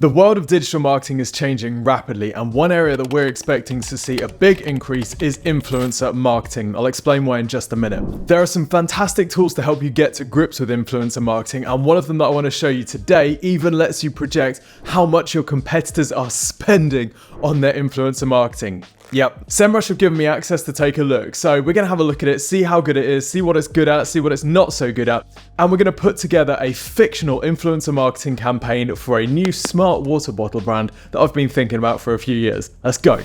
The world of digital marketing is changing rapidly, and one area that we're expecting to see a big increase is influencer marketing. I'll explain why in just a minute. There are some fantastic tools to help you get to grips with influencer marketing, and one of them that I want to show you today even lets you project how much your competitors are spending on their influencer marketing. Yep, Semrush have given me access to take a look, so we're going to have a look at it, see how good it is, see what it's good at, see what it's not so good at, and we're going to put together a fictional influencer marketing campaign for a new smart water bottle brand that I've been thinking about for a few years. Let's go.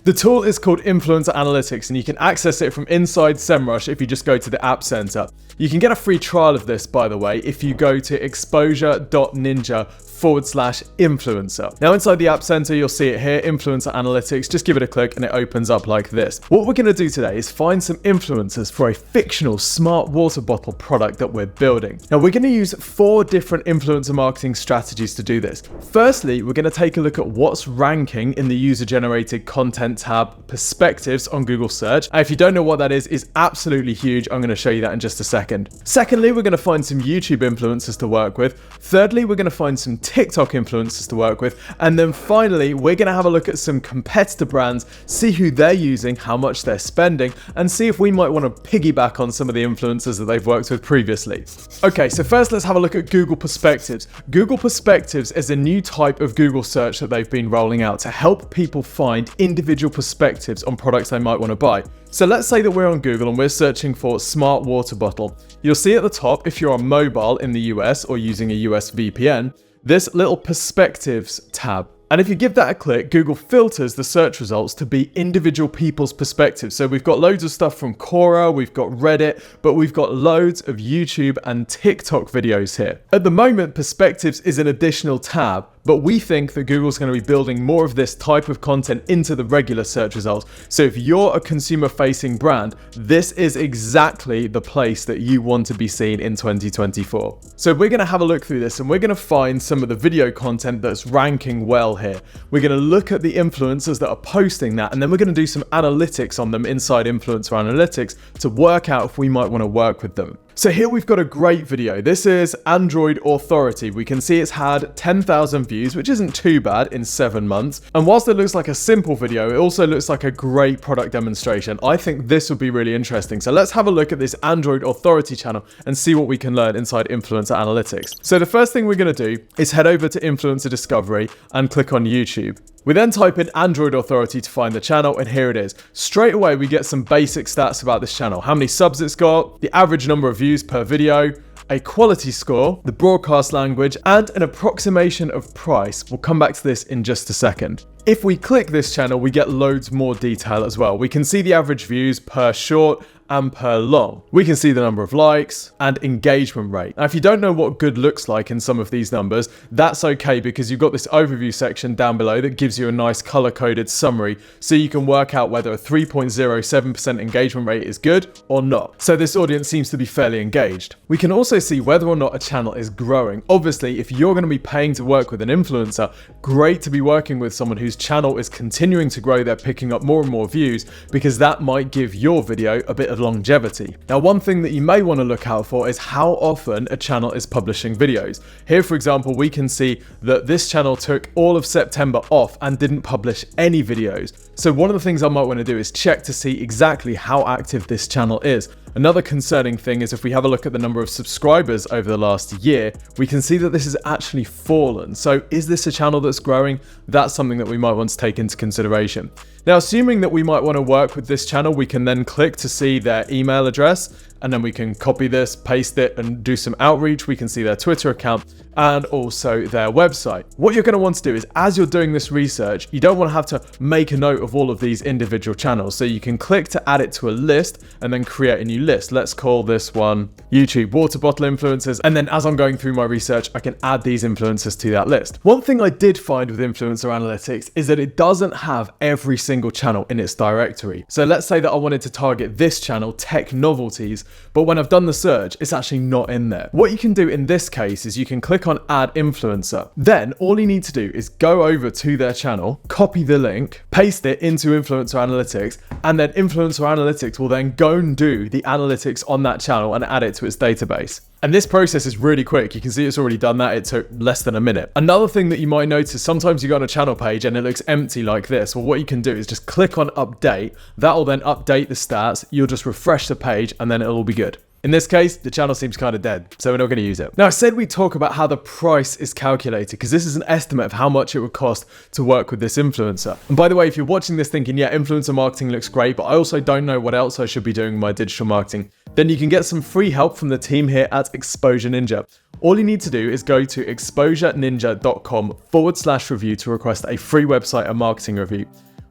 The tool is called Influencer Analytics, and you can access it from inside Semrush if you just go to the App Center. You can get a free trial of this, by the way, if you go to exposure.ninja/influencer. Now inside the App Center, you'll see it here, Influencer Analytics. Just give it a click and it opens up like this. What we're gonna do today is find some influencers for a fictional smart water bottle product that we're building. Now we're gonna use 4 different influencer marketing strategies to do this. Firstly, we're gonna take a look at what's ranking in the user-generated content tab perspectives on Google search. And if you don't know what that is absolutely huge. I'm gonna show you that in just a second. Secondly, we're gonna find some YouTube influencers to work with. Thirdly, we're gonna find some TikTok influencers to work with. And then finally, we're going to have a look at some competitor brands, see who they're using, how much they're spending, and see if we might want to piggyback on some of the influencers that they've worked with previously. Okay, so first let's have a look at Google Perspectives. Google Perspectives is a new type of Google search that they've been rolling out to help people find individual perspectives on products they might want to buy. So let's say that we're on Google and we're searching for smart water bottle. You'll see at the top, if you're on mobile in the US or using a US VPN, this little perspectives tab. And if you give that a click, Google filters the search results to be individual people's perspectives. So we've got loads of stuff from Quora, we've got Reddit, but we've got loads of YouTube and TikTok videos here. At the moment, perspectives is an additional tab, but we think that Google's going to be building more of this type of content into the regular search results. So if you're a consumer-facing brand, this is exactly the place that you want to be seen in 2024. So we're going to have a look through this and we're going to find some of the video content that's ranking well here. We're going to look at the influencers that are posting that, and then we're going to do some analytics on them inside Influencer Analytics to work out if we might want to work with them. So here we've got a great video. This is Android Authority. We can see it's had 10,000 views, which isn't too bad in 7 months. And whilst it looks like a simple video, it also looks like a great product demonstration. I think this would be really interesting. So let's have a look at this Android Authority channel and see what we can learn inside Influencer Analytics. So the first thing we're going to do is head over to Influencer Discovery and click on YouTube. We then type in Android Authority to find the channel, and here it is. Straight away, we get some basic stats about this channel. How many subs it's got, the average number of views per video, a quality score, the broadcast language, and an approximation of price. We'll come back to this in just a second. If we click this channel, we get loads more detail as well. We can see the average views per short and per long. We can see the number of likes and engagement rate. Now, if you don't know what good looks like in some of these numbers, that's okay, because you've got this overview section down below that gives you a nice color-coded summary, so you can work out whether a 3.07% engagement rate is good or not. So this audience seems to be fairly engaged. We can also see whether or not a channel is growing. Obviously, if you're going to be paying to work with an influencer, great to be working with someone whose channel is continuing to grow. They're picking up more and more views, because that might give your video a bit of longevity. Now, one thing that you may want to look out for is how often a channel is publishing videos. Here, for example, we can see that this channel took all of September off and didn't publish any videos. So one of the things I might want to do is check to see exactly how active this channel is. Another concerning thing is if we have a look at the number of subscribers over the last year, we can see that this has actually fallen. So is this a channel that's growing? That's something that we might want to take into consideration. Now, assuming that we might want to work with this channel, we can then click to see their email address, and then we can copy this, paste it, and do some outreach. We can see their Twitter account and also their website. What you're going to want to do is, as you're doing this research, you don't want to have to make a note of all of these individual channels. So you can click to add it to a list and then create a new list. Let's call this one YouTube Water Bottle Influencers. And then as I'm going through my research, I can add these influencers to that list. One thing I did find with Influencer Analytics is that it doesn't have every single channel in its directory. So let's say that I wanted to target this channel, Tech Novelties, but when I've done the search, it's actually not in there. What you can do in this case is you can click on Add Influencer. Then all you need to do is go over to their channel, copy the link, paste it into Influencer Analytics, and then Influencer Analytics will then go and do the analytics on that channel and add it to its database. And this process is really quick. You can see it's already done that. It took less than a minute. Another thing that you might notice, sometimes you go on a channel page and it looks empty like this. Well, what you can do is just click on update. That will then update the stats. You'll just refresh the page and then it'll all be good. In this case, the channel seems kind of dead, so we're not going to use it. Now, I said we'd talk about how the price is calculated, because this is an estimate of how much it would cost to work with this influencer. And by the way, if you're watching this thinking, yeah, influencer marketing looks great, but I also don't know what else I should be doing in my digital marketing, then you can get some free help from the team here at Exposure Ninja. All you need to do is go to exposureninja.com/review to request a free website and marketing review.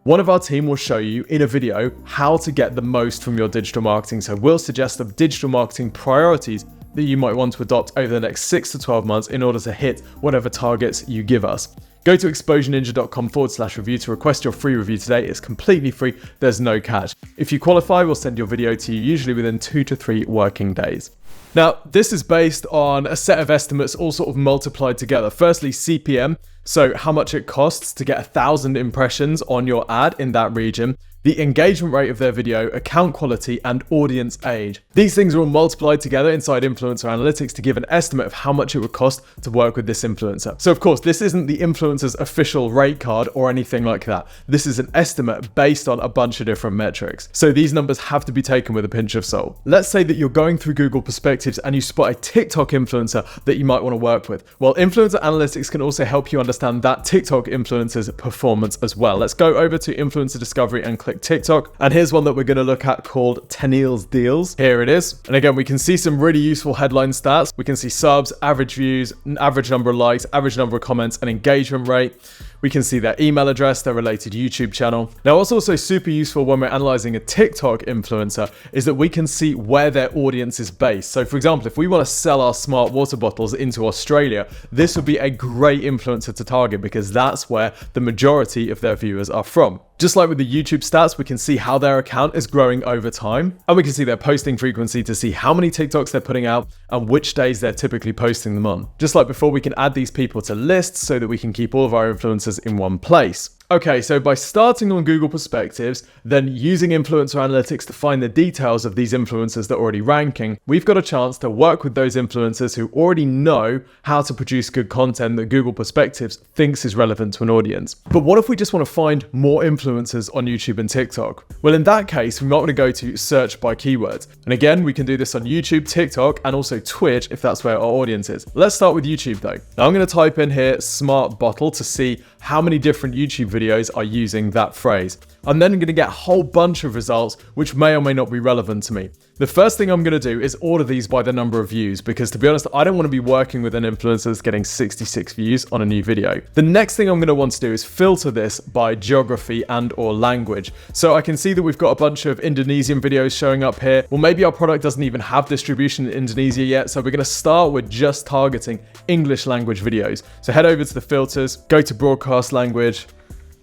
One of our team will show you in a video how to get the most from your digital marketing. So we'll suggest the digital marketing priorities that you might want to adopt over the next 6 to 12 months in order to hit whatever targets you give us. Go to exposureninja.com/review to request your free review today. It's completely free. There's no catch. If you qualify, we'll send your video to you usually within 2 to 3 working days. Now, this is based on a set of estimates all sort of multiplied together. Firstly, CPM, so how much it costs to get 1,000 impressions on your ad in that region, the engagement rate of their video, account quality, and audience age. These things are all multiplied together inside Influencer Analytics to give an estimate of how much it would cost to work with this influencer. So of course, this isn't the influencer's official rate card or anything like that. This is an estimate based on a bunch of different metrics. So these numbers have to be taken with a pinch of salt. Let's say that you're going through Google Perspectives and you spot a TikTok influencer that you might want to work with. Well, Influencer Analytics can also help you understand that TikTok influencer's performance as well. Let's go over to Influencer Discovery and click TikTok. And here's one that we're going to look at called Tennille's Deals. Here it is. And again, we can see some really useful headline stats. We can see subs, average views, average number of likes, average number of comments, and engagement rate. We can see their email address, their related YouTube channel. Now, what's also super useful when we're analyzing a TikTok influencer is that we can see where their audience is based. So for example, if we want to sell our smart water bottles into Australia, this would be a great influencer to target because that's where the majority of their viewers are from. Just like with the YouTube stats, we can see how their account is growing over time, and we can see their posting frequency to see how many TikToks they're putting out and which days they're typically posting them on. Just like before, we can add these people to lists so that we can keep all of our influencers in one place. Okay, so by starting on Google Perspectives, then using Influencer Analytics to find the details of these influencers that are already ranking, we've got a chance to work with those influencers who already know how to produce good content that Google Perspectives thinks is relevant to an audience. But what if we just want to find more influencers on YouTube and TikTok? Well, in that case, we might want to go to search by keywords. And again, we can do this on YouTube, TikTok, and also Twitch if that's where our audience is. Let's start with YouTube though. Now I'm going to type in here smart bottle to see how many different YouTube videos are using that phrase. I'm then going to get a whole bunch of results which may or may not be relevant to me. The first thing I'm going to do is order these by the number of views because, to be honest, I don't want to be working with an influencer that's getting 66 views on a new video. The next thing I'm going to want to do is filter this by geography and or language. So I can see that we've got a bunch of Indonesian videos showing up here. Well, maybe our product doesn't even have distribution in Indonesia yet, so we're going to start with just targeting English language videos. So head over to the filters, go to broadcast language,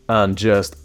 and just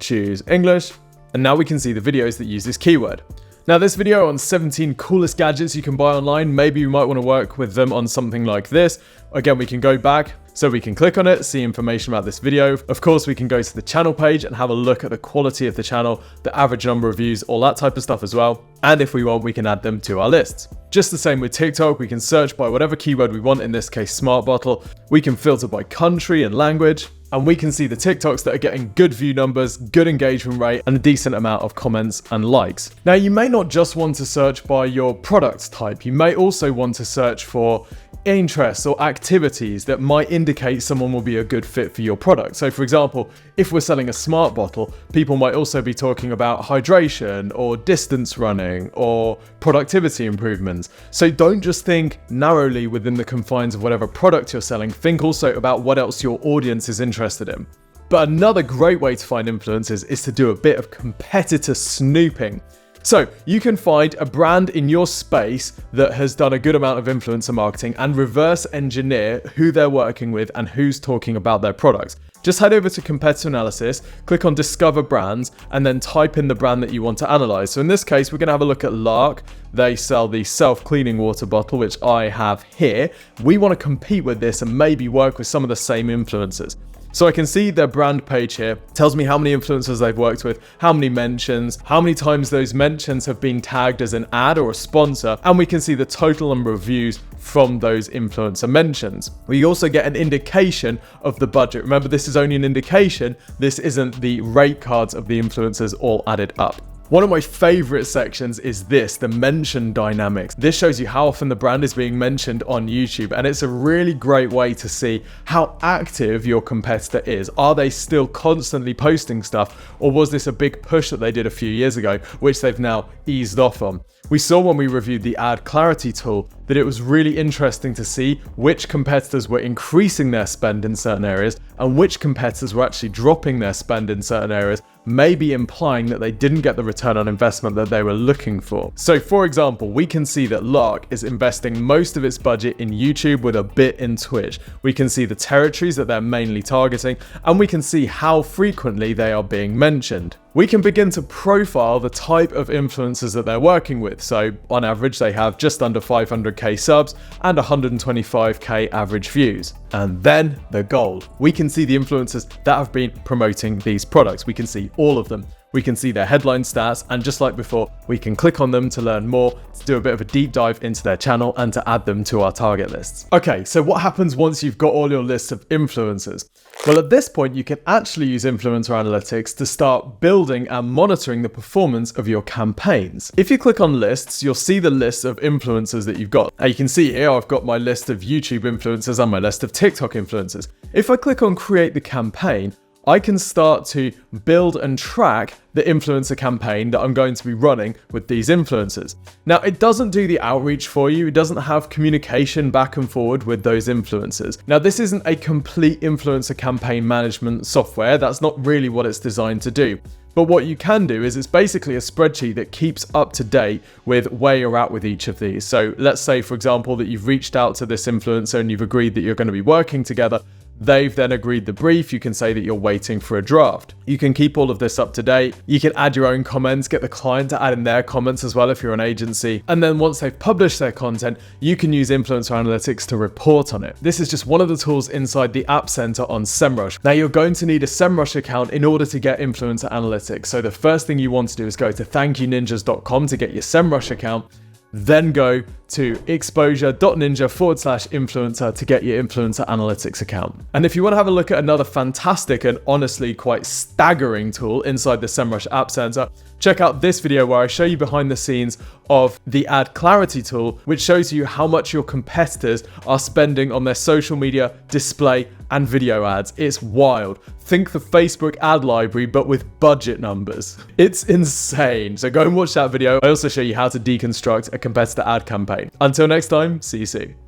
choose English. And now we can see the videos that use this keyword. Now, this video on 17 coolest gadgets you can buy online, maybe you might want to work with them on something like this. Again, we can go back, so we can click on it, see information about this video. Of course, we can go to the channel page and have a look at the quality of the channel, the average number of views, all that type of stuff as well. And if we want, we can add them to our lists. Just the same with TikTok, we can search by whatever keyword we want, in this case, smart bottle. We can filter by country and language. And we can see the TikToks that are getting good view numbers, good engagement rate, and a decent amount of comments and likes. Now, you may not just want to search by your product type. You may also want to search for interests or activities that might indicate someone will be a good fit for your product. So for example, if we're selling a smart bottle, people might also be talking about hydration or distance running or productivity improvements. So don't just think narrowly within the confines of whatever product you're selling, think also about what else your audience is interested in. But another great way to find influencers is to do a bit of competitor snooping. So you can find a brand in your space that has done a good amount of influencer marketing and reverse engineer who they're working with and who's talking about their products. Just head over to competitor analysis, click on discover brands, and then type in the brand that you want to analyze. So in this case, we're going to have a look at Lark. They sell the self-cleaning water bottle, which I have here. We want to compete with this and maybe work with some of the same influencers. So I can see their brand page here, tells me how many influencers they've worked with, how many mentions, how many times those mentions have been tagged as an ad or a sponsor, and we can see the total number of views from those influencer mentions. We also get an indication of the budget. Remember, this is only an indication. This isn't the rate cards of the influencers all added up. One of my favorite sections is this, the mention dynamics. This shows you how often the brand is being mentioned on YouTube, and it's a really great way to see how active your competitor is. Are they still constantly posting stuff, or was this a big push that they did a few years ago, which they've now eased off on? We saw when we reviewed the ad clarity tool that it was really interesting to see which competitors were increasing their spend in certain areas and which competitors were actually dropping their spend in certain areas, maybe implying that they didn't get the return on investment that they were looking for. So for example, we can see that Lark is investing most of its budget in YouTube with a bit in Twitch. We can see the territories that they're mainly targeting, and we can see how frequently they are being mentioned. We can begin to profile the type of influencers that they're working with. So on average, they have just under 500k subs and 125k average views. And then the gold. We can see the influencers that have been promoting these products. We can see all of them. We can see their headline stats, and just like before, we can click on them to learn more, to do a bit of a deep dive into their channel and to add them to our target lists. Okay, so what happens once you've got all your lists of influencers? Well, at this point, you can actually use influencer analytics to start building and monitoring the performance of your campaigns. If you click on lists, you'll see the list of influencers that you've got. Now you can see here, I've got my list of YouTube influencers and my list of TikTok influencers. If I click on create the campaign, I can start to build and track the influencer campaign that I'm going to be running with these influencers. Now, it doesn't do the outreach for you. It doesn't have communication back and forward with those influencers. Now, this isn't a complete influencer campaign management software. That's not really what it's designed to do. But what you can do is it's basically a spreadsheet that keeps up to date with where you're at with each of these. So let's say, for example, that you've reached out to this influencer and you've agreed that you're going to be working together. They've then agreed the brief. You can say that you're waiting for a draft. You can keep all of this up to date. You can add your own comments, get the client to add in their comments as well if you're an agency. And then once they've published their content, you can use influencer analytics to report on it. This is just one of the tools inside the App Center on Semrush. Now you're going to need a Semrush account in order to get influencer analytics. So the first thing you want to do is go to thankyoninjas.com to get your Semrush account. Then go to exposure.ninja/influencer to get your influencer analytics account. And if you want to have a look at another fantastic and honestly quite staggering tool inside the Semrush App Center, check out this video where I show you behind the scenes of the ad clarity tool, which shows you how much your competitors are spending on their social media, display, and video ads. It's wild. Think the Facebook ad library, but with budget numbers. It's insane. So go and watch that video. I also show you how to deconstruct a competitor ad campaign. Until next time, see you soon.